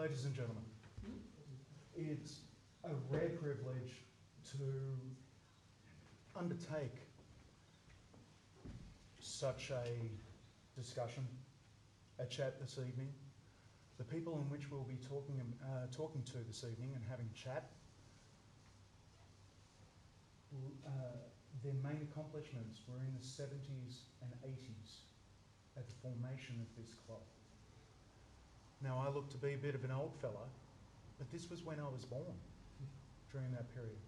Ladies and gentlemen, it's a rare privilege to undertake such a discussion, a chat this evening. The people in which we'll be talking to this evening and having a chat, their main accomplishments were in the 70s and 80s at the formation of this club. Now, I look to be a bit of an old fella, but this was when I was born, during that period.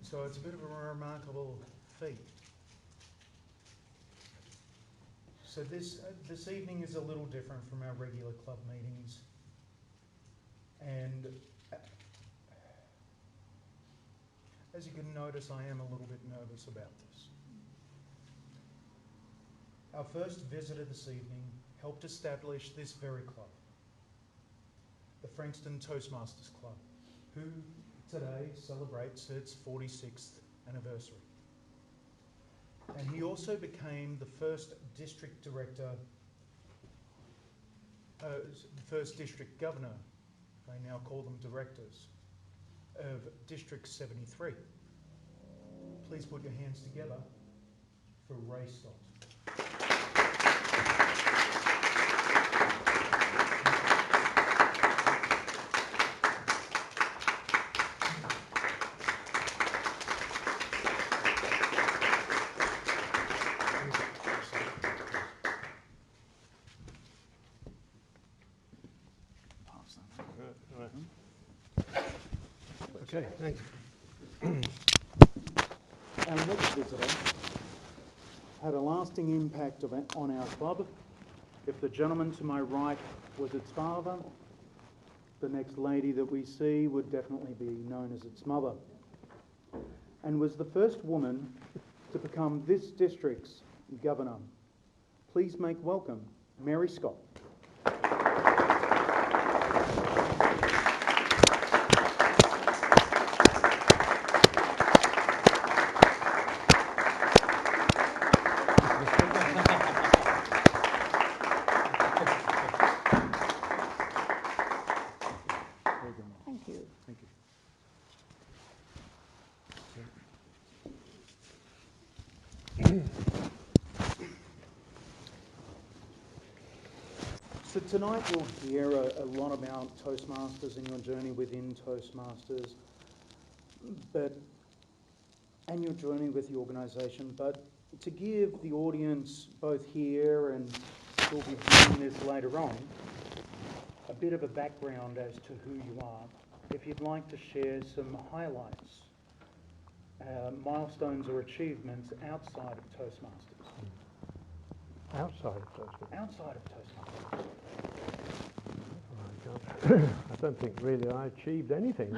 So it's a bit of a remarkable feat. So this evening is a little different from our regular club meetings, and as you can notice, I am a little bit nervous about this. Our first visitor this evening helped establish this very club, the Frankston Toastmasters Club, who today celebrates its 46th anniversary. And he also became the first district director, first district governor, they now call them directors, of District 73. Please put your hands together for Ray Scott. Okay, thanks. Our next visitor had a lasting impact on our club. If the gentleman to my right was its father, the next lady that we see would definitely be known as its mother, and was the first woman to become this district's governor. Please make welcome Mary Scott. So tonight we'll hear a lot about Toastmasters and your journey within Toastmasters, and your journey with the organisation. But to give the audience, both here and still be viewing this later on, a bit of a background as to who you are, if you'd like to share some highlights, milestones or achievements outside of Toastmasters. Outside of Toastmasters? Outside of Toastmasters. Oh my God. I don't think really I achieved anything.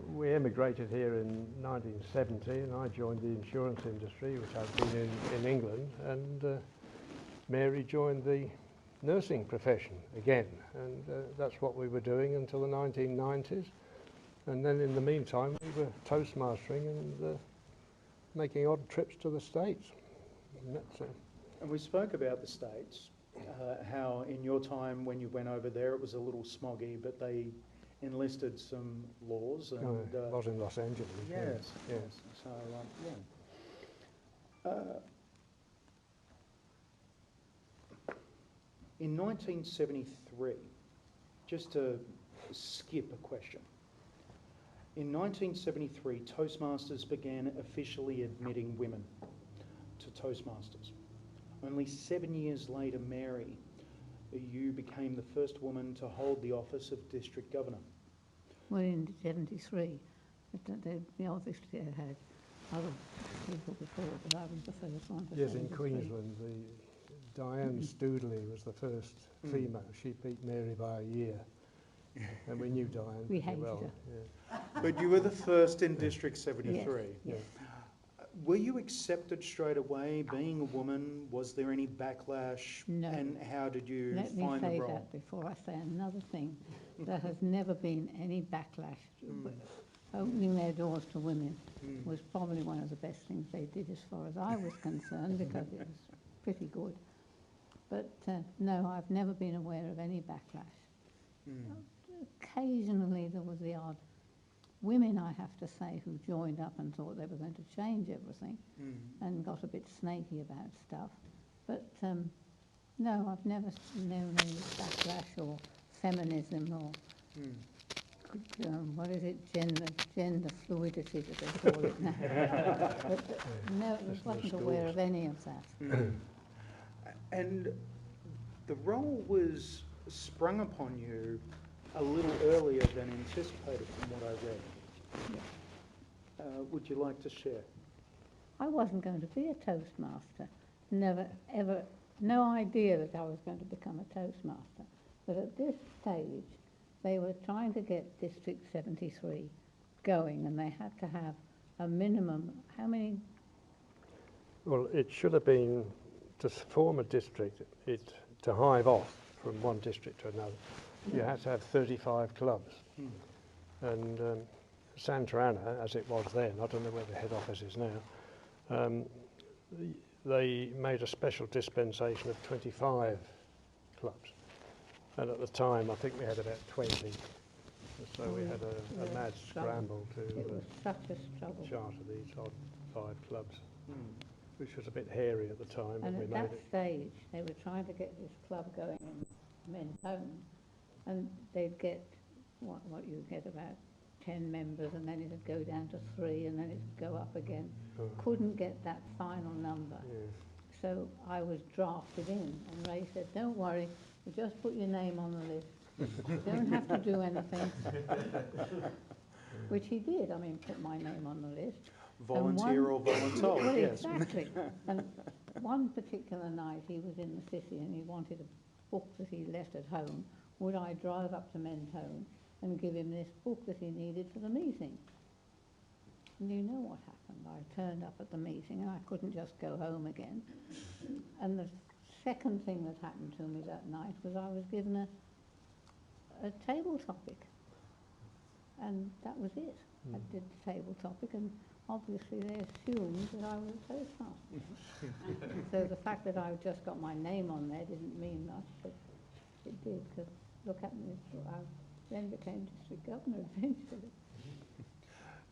We emigrated here in 1970 and I joined the insurance industry, which I'd been in England, and Mary joined the nursing profession again, and that's what we were doing until the 1990s. And then in the meantime we were Toastmastering and making odd trips to the States. And we spoke about the States, how in your time when you went over there it was a little smoggy, but they enlisted some laws. And, it was in Los Angeles. Yes, yes. So, yeah. In 1973, just to skip a question, in 1973, Toastmasters began officially admitting women to Toastmasters. Only 7 years later, Mary, you became the first woman to hold the office of District Governor. Well, in 73, they obviously had other people before, but I was the first one. Yes, in Queensland, Diane Stoodley was the first female. She beat Mary by a year. And we knew Diane we hated well. her. Yeah. But you were the first in District 73. Yes. Were you accepted straight away, being a woman? Was there any backlash? No. And how did you Let me find the say role? that before I say another thing. There has never been any backlash. Opening their doors to women was probably one of the best things they did as far as I was concerned, because it was pretty good. But no, I've never been aware of any backlash. Mm. Occasionally there was the odd women, I have to say, who joined up and thought they were going to change everything and got a bit snaky about stuff. But no, I've never known any backlash or feminism or what is it, gender fluidity that they call it now. But no, I wasn't aware of any of that. And the role was sprung upon you a little earlier than anticipated from what I read. Yeah. Would you like to share? I wasn't going to be a Toastmaster. Never, ever, no idea that I was going to become a Toastmaster. But at this stage, they were trying to get District 73 going, and they had to have a minimum, how many? Well, it should have been, to form a district, to hive off from one district to another, you had to have 35 clubs. And Santa Ana, as it was then, I don't know where the head office is now, they made a special dispensation of 25 clubs. And at the time, I think we had about 20. So we had a mad scramble to It was such a struggle. charter these odd 5 clubs, which was a bit hairy at the time. And when at we made that it. stage, they were trying to get this club going in Mentone, and they'd get what you get, about 10 members, and then it'd go down to 3, and then it'd go up again. Couldn't get that final number. Yeah. So I was drafted in, and Ray said, "Don't worry, you just put your name on the list. You don't have to do anything." Which he did. I mean, put my name on the list. Volunteer or voluntold, Well, yes. exactly. And one particular night he was in the city and he wanted a book that he left at home. Would I drive up to Mentone and give him this book that he needed for the meeting? And you know what happened. I turned up at the meeting and I couldn't just go home again. And the second thing that happened to me that night was I was given a table topic. And that was it. I did the table topic, and obviously they assumed that I was a Toastmaster. So the fact that I just got my name on there didn't mean much, but it did, because look at me, I then became District Governor eventually.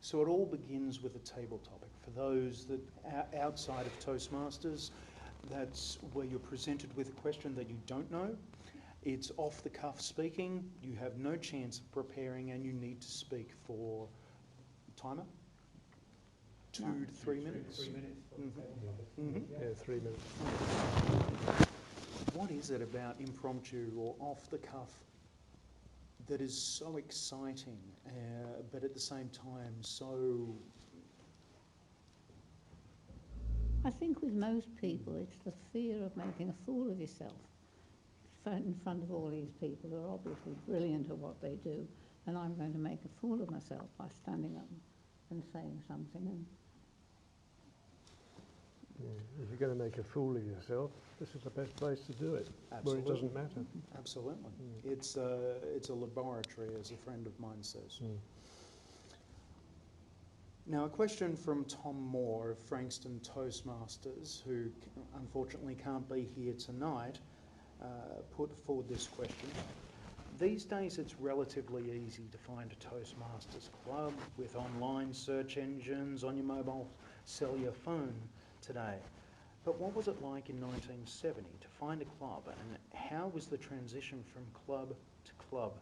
So it all begins with a table topic. For those that are outside of Toastmasters, that's where you're presented with a question that you don't know. It's off the cuff speaking, you have no chance of preparing, and you need to speak for timer? 2 to 3 minutes? 3 minutes. Yeah, 3 minutes. What is it about impromptu or off the cuff that is so exciting, but at the same time so... I think with most people it's the fear of making a fool of yourself in front of all these people who are obviously brilliant at what they do, and I'm going to make a fool of myself by standing up and saying something. And Yeah. If you're going to make a fool of yourself, this is the best place to do it, where it doesn't matter. Absolutely. It's a laboratory, as a friend of mine says. Now, a question from Tom Moore of Frankston Toastmasters, who unfortunately can't be here tonight, put forward this question. These days it's relatively easy to find a Toastmasters club with online search engines on your mobile cellular phone today. But what was it like in 1970 to find a club, and how was the transition from club to club,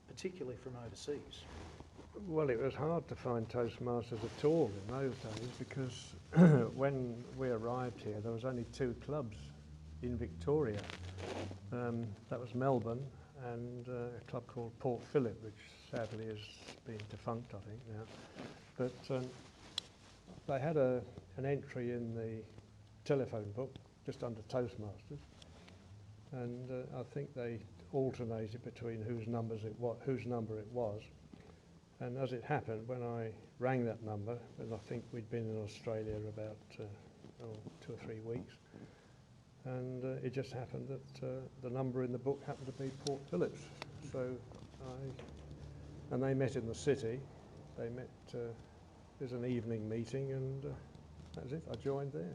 particularly from overseas? Well, it was hard to find Toastmasters at all in those days, because when we arrived here there was only 2 clubs in Victoria. That was Melbourne and a club called Port Phillip, which sadly has been defunct, I think, now. But they had an entry in the telephone book just under Toastmasters, and I think they alternated between whose number it was. And as it happened, when I rang that number, and I think we'd been in Australia about 2 or 3 weeks, and it just happened that the number in the book happened to be Port Phillips. So and they met in the city. They met, there's an evening meeting, and that was it. I joined there.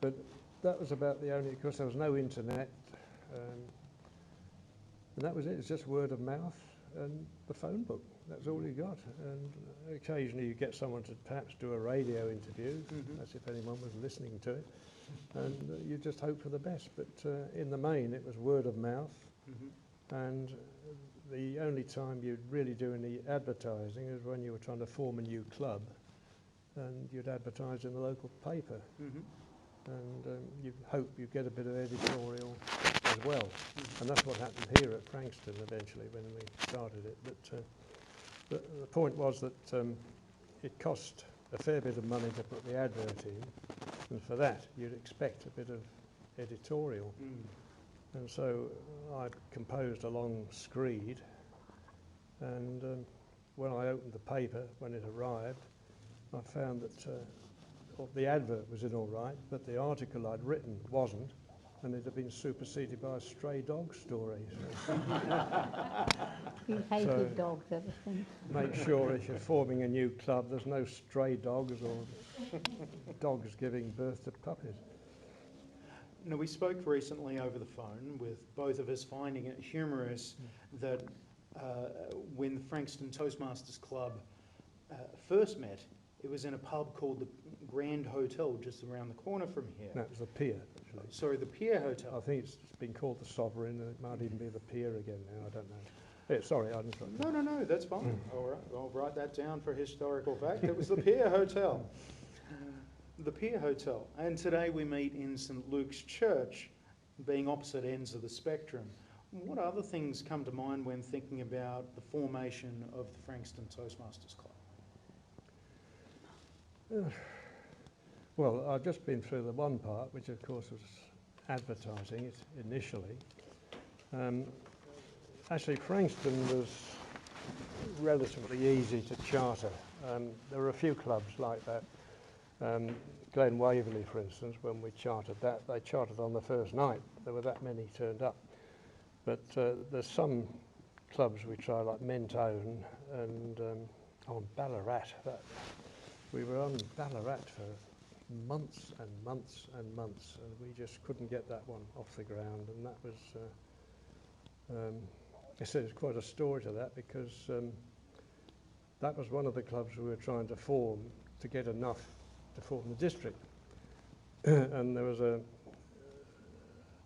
But that was about the only, because there was no internet, And that was it. It's just word of mouth and the phone book. That's all you got. And occasionally you get someone to perhaps do a radio interview, as if anyone was listening to it. And you just hope for the best. But in the main, it was word of mouth. And the only time you'd really do any advertising is when you were trying to form a new club, and you'd advertise in the local paper. And you'd hope you'd get a bit of editorial as well. And that's what happened here at Frankston eventually when we started it. But the point was that it cost a fair bit of money to put the advert in, and for that you'd expect a bit of editorial. And so I composed a long screed, and when I opened the paper, when it arrived, I found that the advert was in all right, but the article I'd written wasn't, and it had been superseded by a stray dog story. You hated dogs ever since. Make sure if you're forming a new club, there's no stray dogs or dogs giving birth to puppies. Now, we spoke recently over the phone with both of us finding it humorous that when the Frankston Toastmasters Club first met, it was in a pub called the Grand Hotel just around the corner from here. No, it was the Pier, actually. Sorry, the Pier Hotel. I think it's been called the Sovereign, and it might even be the Pier again now, I don't know. Yeah, sorry, I didn't... No, that's fine. All right, I'll write that down for historical fact. It was the Pier Hotel. The Pier Hotel. And today we meet in St Luke's Church, being opposite ends of the spectrum. What other things come to mind when thinking about the formation of the Frankston Toastmasters Club? Well, I've just been through the one part, which of course was advertising it initially. Actually, Frankston was relatively easy to charter. There were a few clubs like that. Glen Waverley, for instance, when we chartered that, they chartered on the first night. There were that many turned up. But there's some clubs we tried, like Mentone and on Ballarat. We were on Ballarat for months and months and months, and we just couldn't get that one off the ground. And that was, I said, there's quite a story to that, because that was one of the clubs we were trying to form to get enough to form the district. And there was a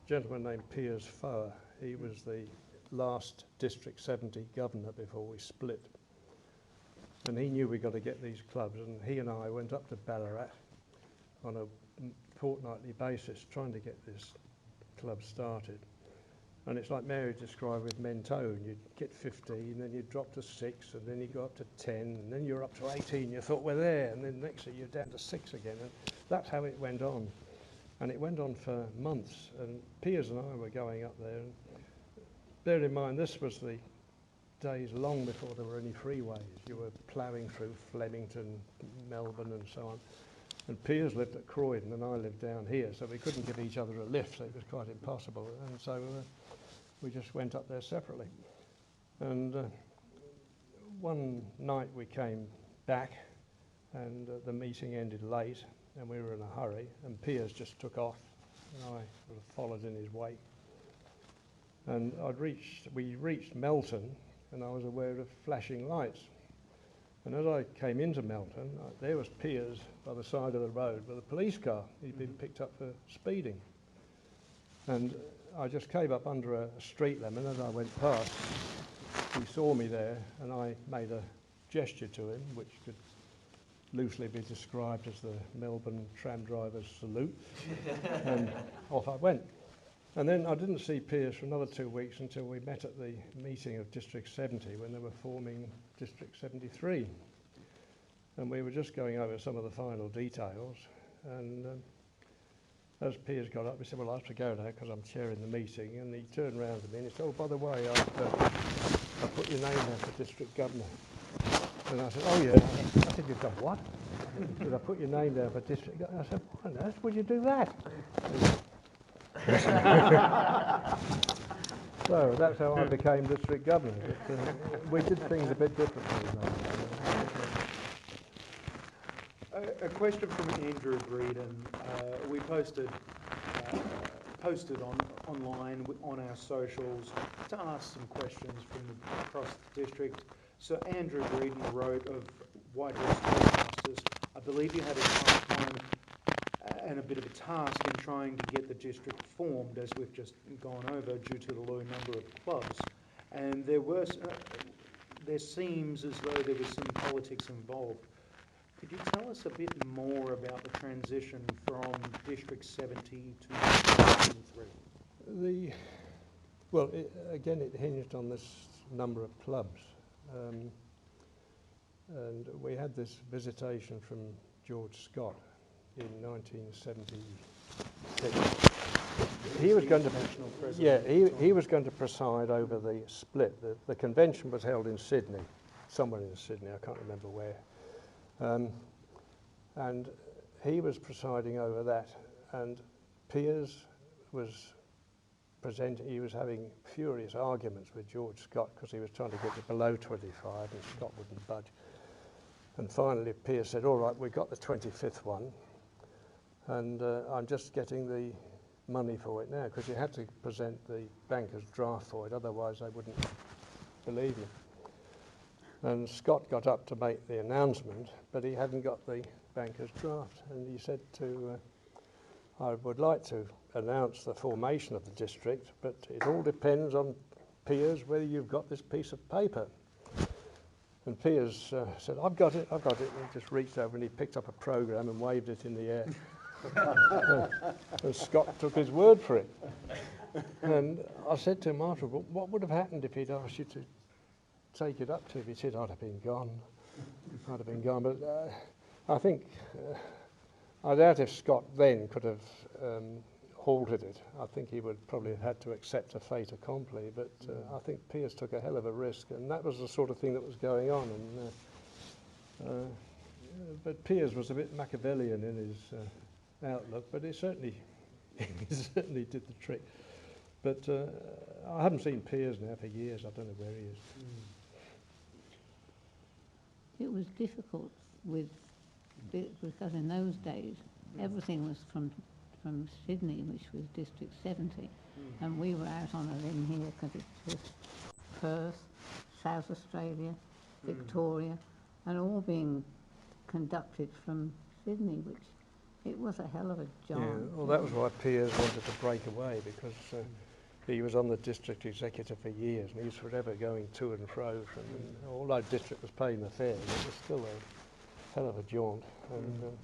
gentleman named Piers Fower. He was the last District 70 governor before we split. And he knew we got to get these clubs, and he and I went up to Ballarat on a fortnightly basis trying to get this club started. And it's like Mary described with Mentone. You'd get 15, then you'd drop to 6, and then you go up to 10, and then you're up to 18. You thought, we're there, and then next thing you're down to 6 again. And that's how it went on. And it went on for months. And Piers and I were going up there. And bear in mind, this was the days long before there were any freeways. You were ploughing through Flemington, Melbourne, and so on. And Piers lived at Croydon, and I lived down here, so we couldn't give each other a lift, so it was quite impossible. And so we just went up there separately. And one night we came back, and the meeting ended late, and we were in a hurry, and Piers just took off, and I sort of followed in his wake. And we reached Melton, and I was aware of flashing lights. And as I came into Melton, there was Piers by the side of the road with a police car. He'd been picked up for speeding. And I just came up under a street lemon. As I went past, he saw me there, and I made a gesture to him, which could loosely be described as the Melbourne tram driver's salute. And off I went. And then I didn't see Piers for another 2 weeks until we met at the meeting of District 70 when they were forming District 73. And we were just going over some of the final details. And as Piers got up, he said, well, I have to go now because I'm chairing the meeting. And he turned round to me and he said, oh, by the way, I've put your name down for District Governor. And I said, oh, yeah. I said, you've done what? He said, I put your name down for District Governor. I said, why on earth would you do that? So that's how I became District Governor. But, we did things a bit differently. A question from Andrew Breeden. We posted posted online on our socials to ask some questions from across the district. So Andrew Breeden wrote of White Horse Toastmasters. I believe you had a tough time and a bit of a task in trying to get the district formed, as we've just gone over, due to the low number of clubs. And there seems as though there was some politics involved. Could you tell us a bit more about the transition from District 70 to 73? Well, again, it hinged on this number of clubs. And we had this visitation from George Scott in 1976. He was going to, he was going to preside over the split. The convention was held in Sydney, somewhere in Sydney, I can't remember where. And he was presiding over that, and Piers was presenting, he was having furious arguments with George Scott because he was trying to get it below 25 and Scott wouldn't budge. And finally Piers said, all right, we've got the 25th one, and I'm just getting the money for it now, because you had to present the banker's draft for it, otherwise they wouldn't believe you. And Scott got up to make the announcement, but he hadn't got the banker's draft, and he said to, I would like to announce the formation of the district, but it all depends on Piers whether you've got this piece of paper. And Piers said, I've got it, I've got it. And he just reached over and he picked up a programme and waved it in the air. And Scott took his word for it. And I said to him afterwards, what would have happened if he'd asked you to take it up to him? He said, I'd have been gone. I'd have been gone. But I think, I doubt if Scott then could have halted it. I think he would probably have had to accept a fait accompli, but I think Piers took a hell of a risk, and that was the sort of thing that was going on. And but Piers was a bit Machiavellian in his outlook, but he certainly certainly did the trick. But I haven't seen Piers now for years. I don't know where he is. It was difficult because in those days everything was from Sydney, which was District 70, and we were out on a limb here because it was Perth, South Australia, Victoria, and all being conducted from Sydney, which it was a hell of a job. Yeah, well, that was why Piers wanted to break away, because he was on the district executive for years, and he was forever going to and fro. Although district was paying the fares, it was still a hell of a jaunt. And,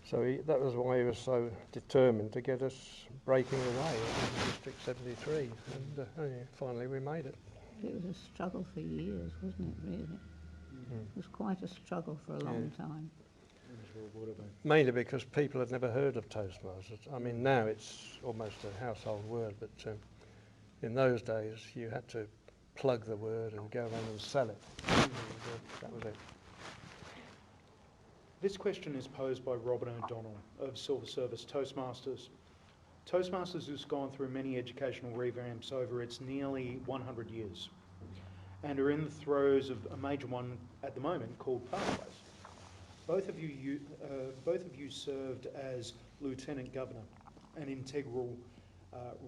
so that was why he was so determined to get us breaking away in District 73, and finally we made it. It was a struggle for years, wasn't it, really? It was quite a struggle for a long time. Mainly because people had never heard of Toastmasters. I mean, now it's almost a household word, but in those days you had to plug the word and go around and sell it. And, that was it. This question is posed by Robin O'Donnell of Silver Service Toastmasters. Toastmasters has gone through many educational revamps over its nearly 100 years and are in the throes of a major one at the moment called Pathways. Both of you served as Lieutenant Governor, an integral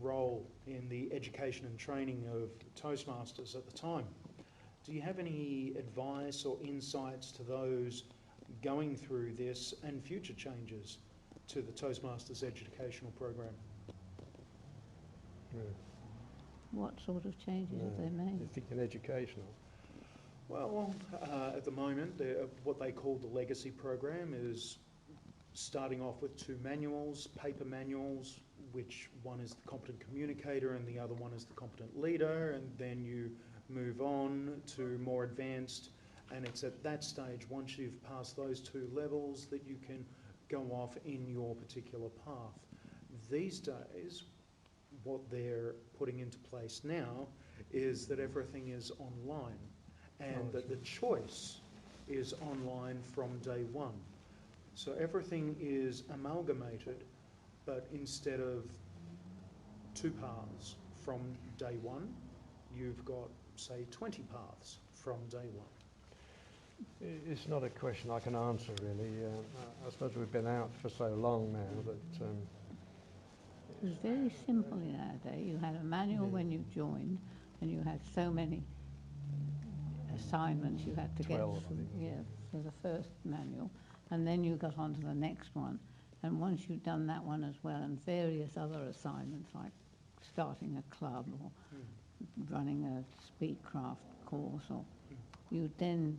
role in the education and training of Toastmasters at the time. Do you have any advice or insights to those going through this and future changes to the Toastmasters educational program? What sort of changes have they made? You think in educational? Well, at the moment, what they call the legacy program is starting off with 2 manuals, paper manuals, which one is the competent communicator and the other one is the competent leader, and then you move on to more advanced. And it's at that stage, once you've passed those 2 levels, that you can go off in your particular path. These days, what they're putting into place now is that everything is online, and that the choice is online from day one. So everything is amalgamated, but instead of 2 paths from day one, you've got, say, 20 paths from day one. It's not a question I can answer, really. I suppose we've been out for so long now that was very simple in our day. You had a manual when you joined, and you had so many assignments you had to 12, get I think. yeah, for the first manual, and then you got on to the next one. And once you'd done that one as well, and various other assignments like starting a club or running a speedcraft course, or you'd then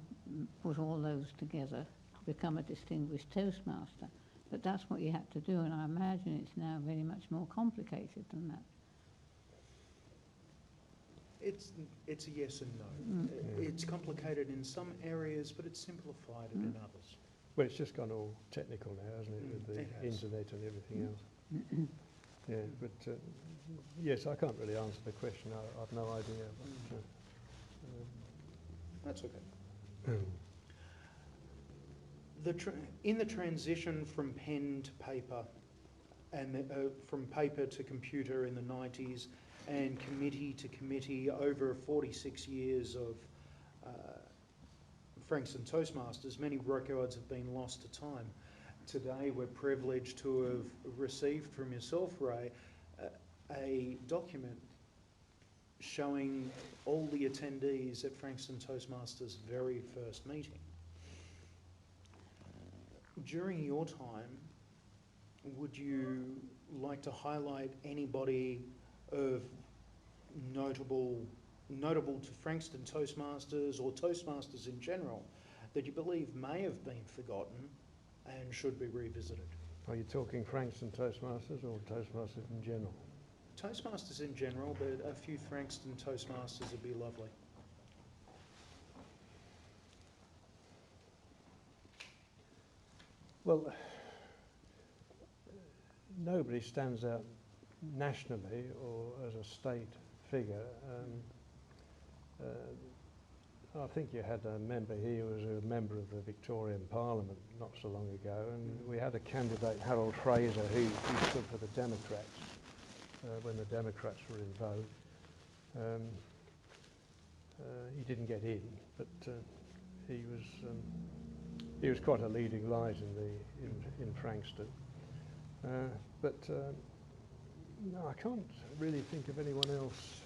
put all those together to become a distinguished Toastmaster. But that's what you had to do, and I imagine it's now very much more complicated than that. It's a yes and no. It's complicated in some areas, but it's simplified it in others. Well, it's just gone all technical now, hasn't it, with the It has. internet and everything else. Yeah, but yes, I can't really answer the question. I've no idea. But, That's okay. In the transition from pen to paper, and from paper to computer in the 90s, and committee to committee over 46 years of Frankston Toastmasters, many records have been lost to time. Today we're privileged to have received from yourself, Ray, a document showing all the attendees at Frankston Toastmasters' very first meeting. During your time, would you like to highlight anybody of notable to Frankston Toastmasters or Toastmasters in general that you believe may have been forgotten and should be revisited? are you talking Frankston Toastmasters or Toastmasters in general? Toastmasters in general, but a few Frankston Toastmasters would be lovely. Well, nobody stands out nationally or as a state figure. I think you had a member here who was a member of the Victorian Parliament not so long ago, and we had a candidate, Harold Fraser, who stood for the Democrats when the Democrats were in vogue. He didn't get in, but he was quite a leading light in Frankston. No, I can't really think of anyone else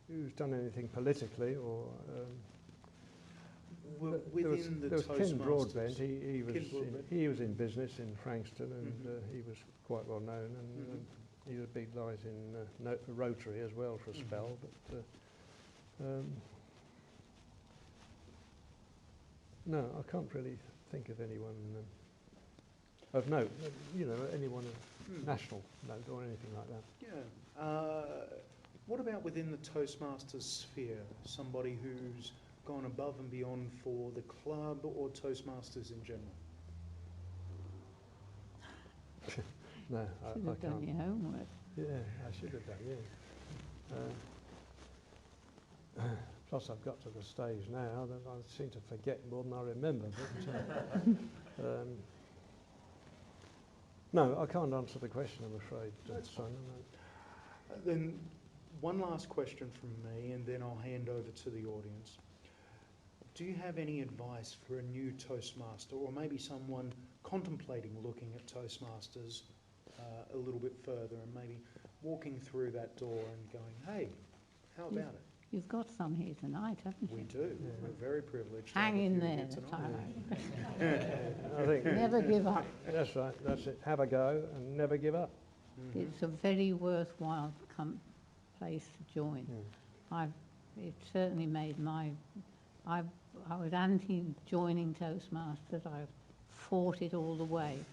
who's done anything politically or. Within the there was Ken Toastmasters. Broadbent. He was in business in Frankston, and he was quite well known, and he was a big light in Rotary as well for a spell. But no, I can't really think of anyone of note. You know, anyone of national note or anything like that. Yeah. What about within the Toastmasters sphere? Somebody who's gone above and beyond for the club or Toastmasters in general? No, Should I have done can't. your homework. Yeah, I should have done, yeah. Plus I've got to the stage now that I seem to forget more than I remember. But, no, I can't answer the question, I'm afraid, son. Then one last question from me, and then I'll hand over to the audience. Do you have any advice for a new Toastmaster, or maybe someone contemplating looking at Toastmasters a little bit further, and maybe walking through that door and going, hey, how about it? You've got some here tonight, haven't you? We do. Yeah. We're very privileged. to Hang have a in few there, here that's tonight. all right. I think Never give up. that's right, that's it. Have a go and never give up. It's a very worthwhile place to join. It certainly made I was anti-joining Toastmasters. I fought it all the way.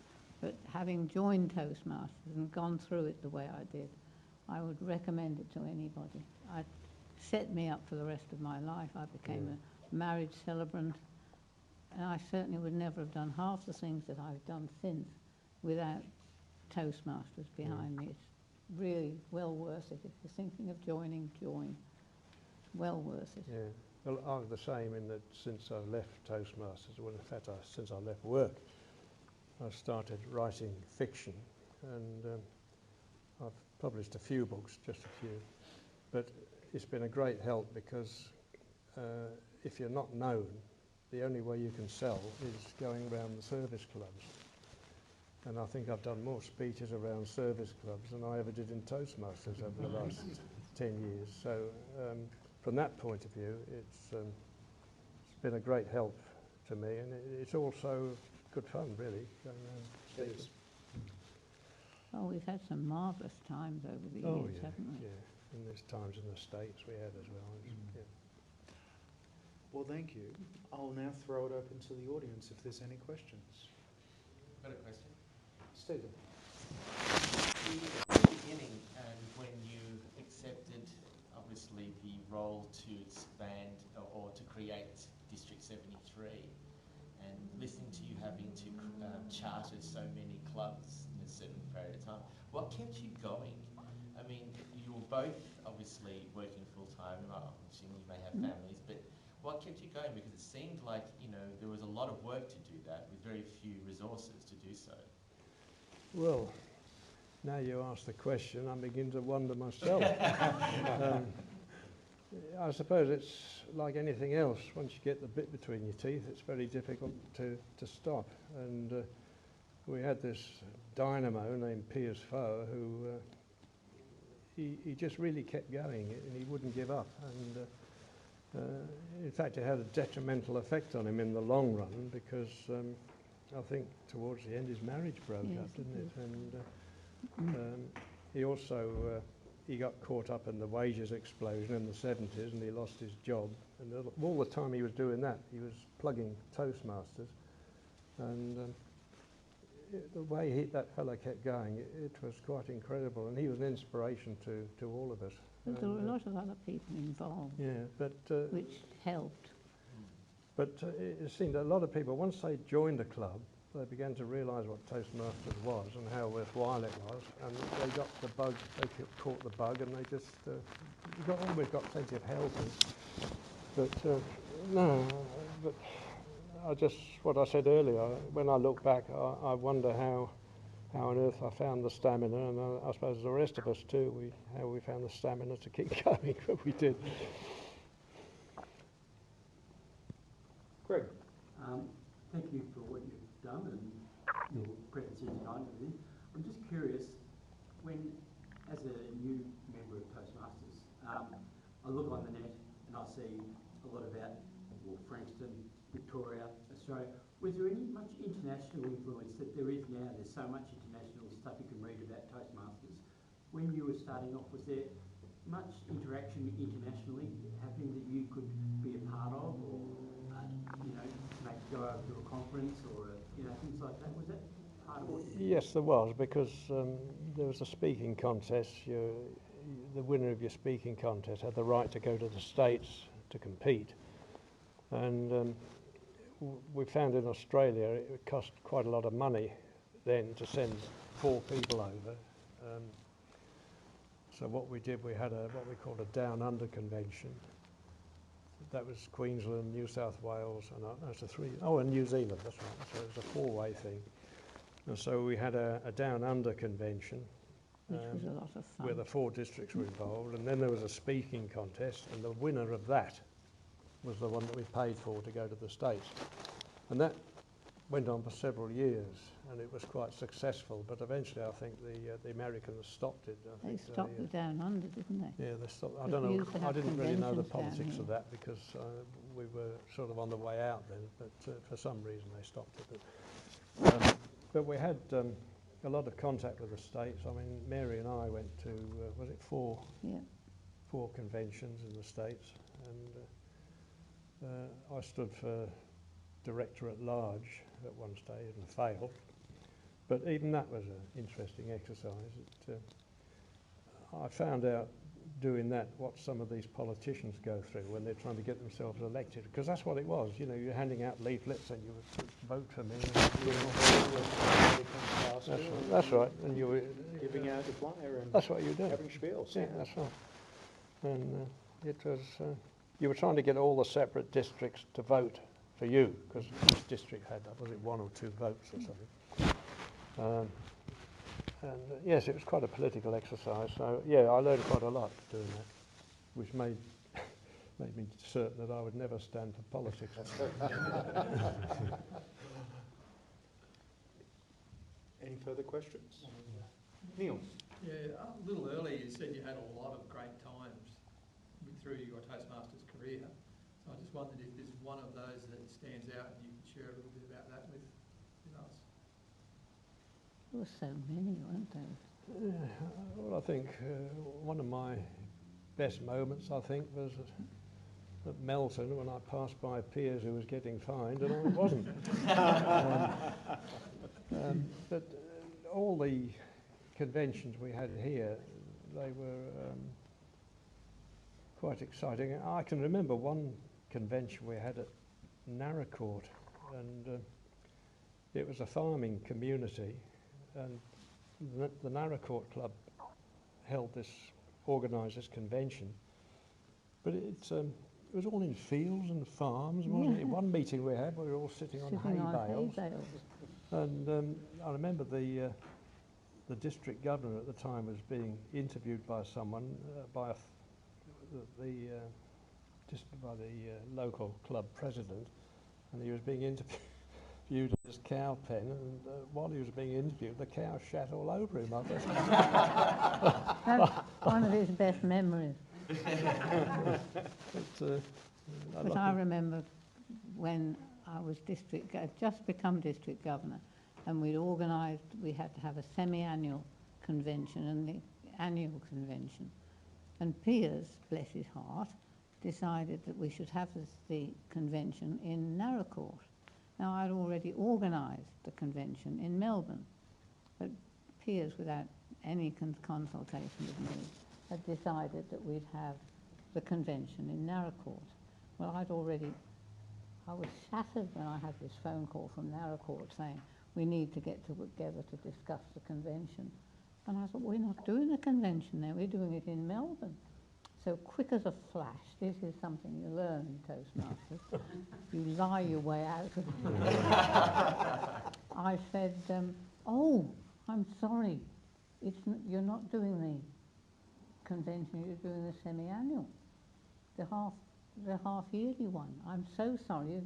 But having joined Toastmasters and gone through it the way I did, I would recommend it to anybody. It set me up for the rest of my life. I became a marriage celebrant, and I certainly would never have done half the things that I've done since without Toastmasters behind me. It's really well worth it. If you're thinking of joining, join. Well worth it. Yeah. Well, I'm the same in that since I left Toastmasters, well, in fact, since I left work, I started writing fiction, and I've published a few books, just a few. But it's been a great help because if you're not known, the only way you can sell is going around the service clubs. And I think I've done more speeches around service clubs than I ever did in Toastmasters over the last 10 years. So from that point of view, it's been a great help to me, and it's also good fun, really. Going around. It is. Oh, we've had some marvellous times over the years, haven't we? Yeah, and there's times in the States we had as well. Yeah. Well, thank you. I'll now throw it open to the audience if there's any questions. Got a question? Stephen. In the beginning, and when you accepted, obviously, the role to expand or to create District 73, and listening to you having to charter so many clubs in a certain period of time, what kept you going? I mean, you were both obviously working full-time, I'm assuming you may have families, but what kept you going? Because it seemed like, you know, there was a lot of work to do that with very few resources to do so. Well, now you ask the question, I begin to wonder myself. I suppose it's like anything else. Once you get the bit between your teeth, it's very difficult to stop. And we had this dynamo named Piers Foe who he just really kept going and he wouldn't give up. And in fact, it had a detrimental effect on him in the long run because I think towards the end his marriage broke up, didn't it? And he also he got caught up in the wages explosion in the 70s and he lost his job. And all the time he was doing that, he was plugging Toastmasters. And the way that fellow kept going, it was quite incredible. And he was an inspiration to all of us. But there were a lot of other people involved, Yeah, but which helped. But it seemed a lot of people, once they joined the club, they began to realise what Toastmasters was and how worthwhile it was, and they got the bug, they caught the bug, and they just, always got plenty of helpers. But no, but I just, what I said earlier, when I look back, I wonder how on earth I found the stamina, and I suppose the rest of us too, how we found the stamina to keep going, but we did. Greg. Thank you for what you've done and your presence here tonight and everything. I'm just curious, when, as a new member of Toastmasters, I look on the net and I see a lot about Frankston, Victoria, Australia. Was there much international influence that there is now? There's so much international stuff you can read about Toastmasters. When you were starting off, was there much interaction internationally happening that you could be a part of, or maybe go over to a conference or things like that? Was that part of what you did? Yes, there was, because there was a speaking contest. The winner of your speaking contest had the right to go to the States to compete. And we found in Australia it would cost quite a lot of money then to send 4 people over. So what we did, we had what we called a Down Under convention. That was Queensland, New South Wales, and New Zealand, that's right. So it was a 4-way thing. And so we had a Down Under convention. Which was a lot of fun. Where the 4 districts were involved, and then there was a speaking contest, and the winner of that was the one that we paid for to go to the States. And that went on for several years, and it was quite successful, but eventually I think the Americans stopped it. They stopped the Down Under, didn't they? Yeah, they stopped. I But don't we know, used to I have didn't really know the conventions down politics of here. that because we were sort of on the way out then, but for some reason they stopped it. But we had a lot of contact with the States. I mean, Mary and I went to, was it 4? Yeah. 4 conventions in the States, and I stood for Director at Large at one stage and failed. But even that was an interesting exercise. I found out doing that what some of these politicians go through when they're trying to get themselves elected, because that's what it was. You know, you're handing out leaflets and you would vote for me. That's right. And you were Giving out the flyer and that's what you did. having spiels. Yeah, that's right. And it was, you were trying to get all the separate districts to vote for you, because each district had, was it 1 or 2 votes or something. And yes, it was quite a political exercise. So yeah, I learned quite a lot doing that, which made me certain that I would never stand for politics. Any further questions? Neil? Yeah, a little earlier you said you had a lot of great times through your Toastmasters career. So I just wondered if there's one of those that stands out and you could share a little bit about that with us. There were so many, weren't there? Well, I think one of my best moments, I think, was at Melton when I passed by Piers who was getting fined and I wasn't. But all the conventions we had here, they were quite exciting. I can remember one convention we had at Narracourt, and it was a farming community, and the Narracourt Club organised this convention, but it was all in fields and farms, wasn't it? One meeting we had, we were all sitting on hay bales. And I remember the district governor at the time was being interviewed by someone, by the local club president, and he was being interviewed at his cow pen, and while he was being interviewed, the cow shat all over him. That's one of his best memories. But I remember when I was just become district governor, and we had to have a semi-annual convention and the annual convention. And Piers, bless his heart, decided that we should have the convention in Narracourt. Now, I'd already organised the convention in Melbourne, but Piers, without any consultation with me, had decided that we'd have the convention in Narracourt. Well, I was shattered when I had this phone call from Narracourt saying, we need to get together to discuss the convention. And I thought, we're not doing a convention there, we're doing it in Melbourne. So quick as a flash, this is something you learn in Toastmasters. You lie your way out of it. I said, oh, I'm sorry, you're not doing the convention, you're doing the semi-annual, the half-yearly one. I'm so sorry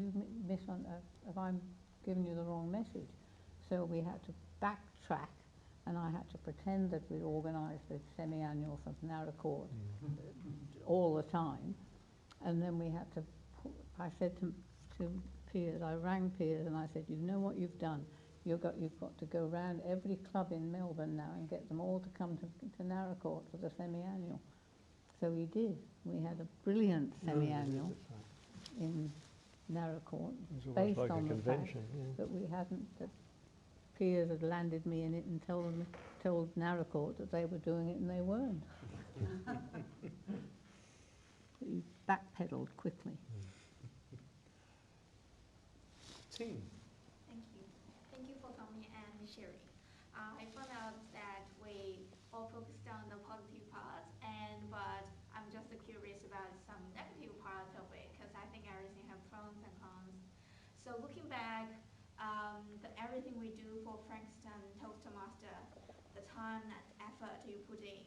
if I'm giving you the wrong message. So we had to backtrack, and I had to pretend that we'd organised the semi-annual from Narracourt all the time. And then we had to, I said to Piers, I rang Piers and I said, you know what you've done? You've got to go round every club in Melbourne now and get them all to come to Narracourt for the semi-annual. So we did. We had a brilliant semi-annual in Narracourt, based like on the fact that that Piers had landed me in it and told Narracourt that they were doing it and they weren't. He backpedalled quickly. Tim. Thank you. Thank you for coming and sharing. I found out that we all focused on the positive parts, but I'm just curious about some negative parts of it, because I think everything has pros and cons. So looking back, everything we do for Frankston Toastmaster, the time and effort you put in,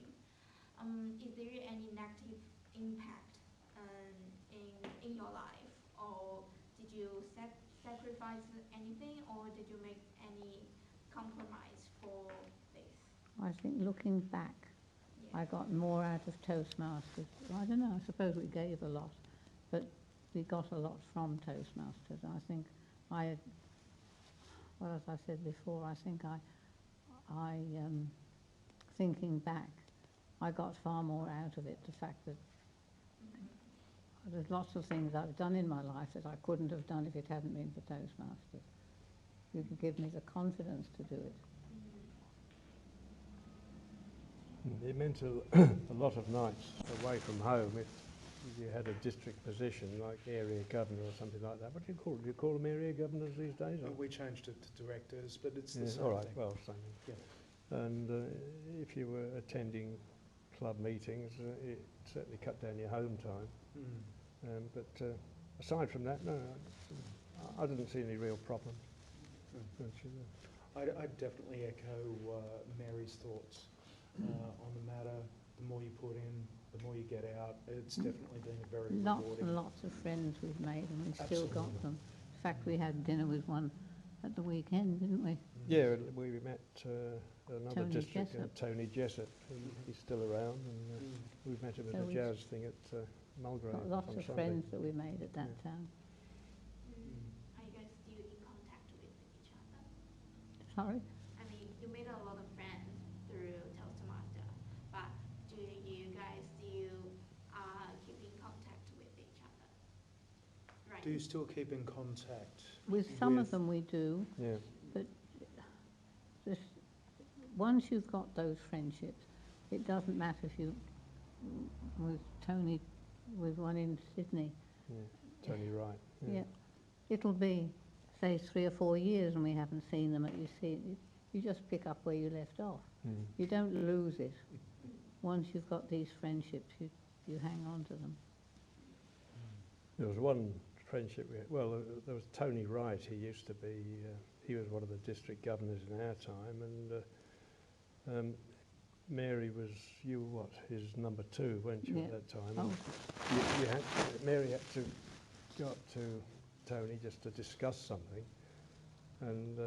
is there any negative impact in your life, or did you sacrifice anything, or did you make any compromise for this? I think looking back, I got more out of Toastmasters. I don't know, I suppose we gave a lot, but we got a lot from Toastmasters. I think well, as I said before, I think thinking back, I got far more out of it. The fact that there's lots of things I've done in my life that I couldn't have done if it hadn't been for Toastmasters. You could give me the confidence to do it. It meant a lot of nights away from home if you had a district position like area governor or something like that. What do you call them? Do you call them area governors these days? We changed it to directors, but it's the same all right, thing. well, same. Yeah. And if you were attending club meetings, it certainly cut down your home time. But aside from that, no, I didn't see any real problem. I'd definitely echo Mary's thoughts on the matter. The more you put in, the more you get out. It's definitely been a very Lots rewarding. and lots of friends we've made, and we've still Absolutely. got them. In fact, we had dinner with one at the weekend, didn't we? Yeah, we met another Tony district, Jessup. Tony Jessup. He's still around, and we met him at So a we've jazz thing at Mulgrave Got lots on of Sunday. friends that we made at that time. Are you guys still in contact with each other? Sorry? I mean, you made a lot of friends through Toastmaster, but do you guys still keep in contact with each other? Right. Do you still keep in contact? With some of With- them we do, Yeah. but this, once you've got those friendships, it doesn't matter if you, with Tony, with one in Sydney, Tony Wright. yeah, it'll be, say, 3 or 4 years and we haven't seen them, you just pick up where you left off. You don't lose it. Once you've got these friendships, you hang on to them. There was one friendship we had. Well, there was Tony Wright. He used to be, he was one of the district governors in our time, and Mary was, you were what, his number 2, weren't you, Yeah. at that time? Oh. Mary had to go up to Tony just to discuss something, and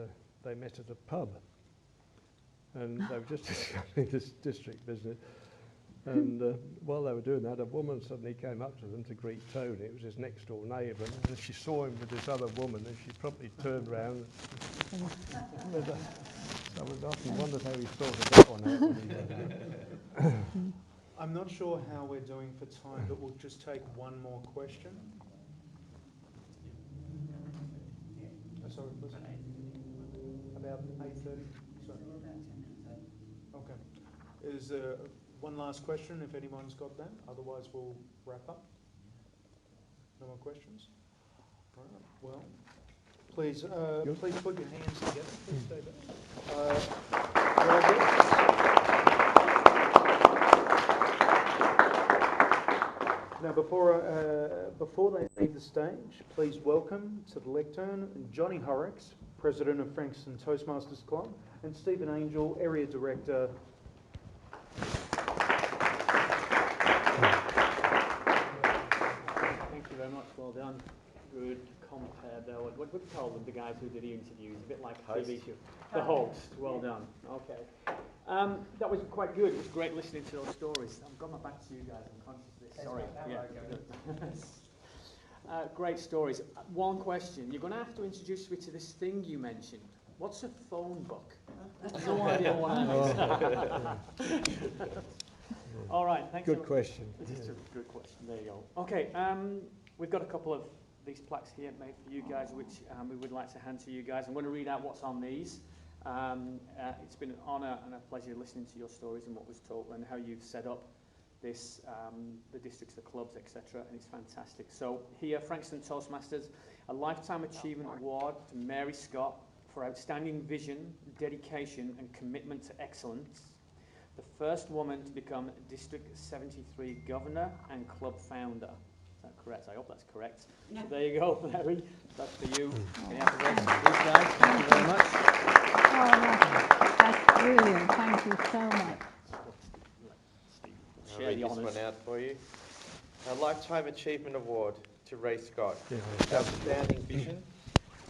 they met at a pub, and they were just discussing this district business. And while they were doing that, a woman suddenly came up to them to greet Tony. It was his next door neighbour, and she saw him with this other woman, and she promptly turned round. I was often wondered how he sorted that one out when he went out. I'm not sure how we're doing for time, but we'll just take one more question. Sorry, please. About 8:30? Sorry. Okay. Is there one last question, if anyone's got that? Otherwise, we'll wrap up. No more questions? All right, well, please, please put your hands together. Please stay there. Now, before they leave the stage, please welcome to the lectern Johnny Horrocks, President of Frankston Toastmasters Club, and Stephen Angel, Area Director. Thank you very much. Well done. Good compare though. What would you call them, the guys who did the interviews? A bit like TV show. The host. Well done. Okay. That was quite good. It was great listening to those stories. I've got my back to you guys. I'm conscious of this. Sorry. Yeah. Great stories. One question. You're going to have to introduce me to this thing you mentioned. What's a phone book? No idea what that is. All right. Thanks. Good question. It's a good question. There you go. Okay. We've got a couple of these plaques here made for you guys, which we would like to hand to you guys. I'm going to read out what's on these. It's been an honour and a pleasure listening to your stories and what was told and how you've set up this, the districts, the clubs, etc. And it's fantastic. So here, Frankston Toastmasters, a Lifetime Achievement Award to Mary Scott for outstanding vision, dedication and commitment to excellence. The first woman to become District 73 Governor and Club Founder. Is that correct? I hope that's correct. So there you go, Mary. That's for you. Can you have the rest of these guys? Thank you very much. Oh, that's brilliant. Thank you so much. I'll Share read the this honours. one out for you. A Lifetime Achievement Award to Ray Scott. Yeah. Outstanding vision,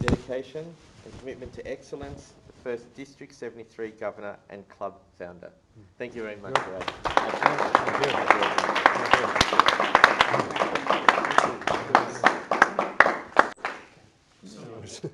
dedication and commitment to excellence, the first District 73 Governor and Club Founder. Thank you very much, Ray. Thank you.